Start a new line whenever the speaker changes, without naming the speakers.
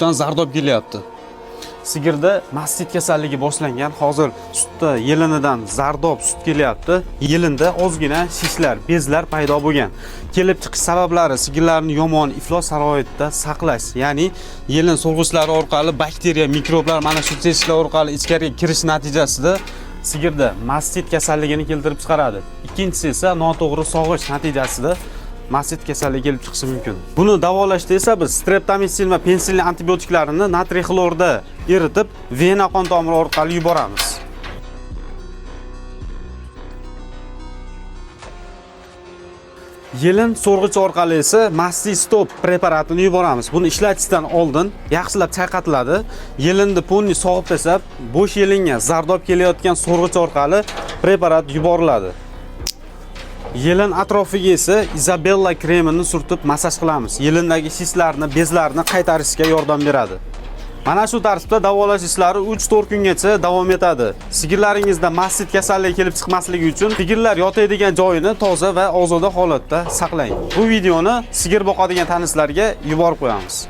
Zardob kelyapti. Sigirda mastit kasalligi boshlangan. Hozir sutda yelinidan zardob sut kelyapti. Yelinda ozgina shishlar, bezlar paydo bo'lgan. Kelib chiqish sabablari sigirlarni yomon iflos sharoitda saqlash, ya'ni yelin so'rg'ichlari orqali bakteriya, mikroblar mana shu teshiklar orqali ichkariga kirish natijasida sigirda mastit kasalligini keltirib chiqaradi. Ikkinchisi esa noto'g'ri sog'ish natijasida mastit kasalligi kelib chiqishi mumkin. Buni davolashda esa biz streptomycin va pensilin antibiotiklarini natriy xlorda eritib, vena qon tomiri orqali yuboramiz. Yelin so'rg'ich orqali esa Mastistop preparatini yuboramiz. Buni ishlatishdan oldin yaxshilab chayqatiladi. Yelinni ponni sog'ib tashlab, bo'sh yelinga zardob kelayotgan so'rg'ich orqali preparat yuboriladi. Yelin atrofiga esa Isabella kremini surtib massaj qilamiz. Yelindagi shishlarni, bezlarni qaytarishga yordam beradi. Mana shu tartibda davolash ishlari 3-4 kungacha davom etadi. Sigirlaringizda mastit kasalligi kelib chiqmasligi uchun sigirlar yotadigan joyini toza va ozoda holatda saqlang. Bu videoni sigir boqadigan tanishlarga yuborib qo'yamiz.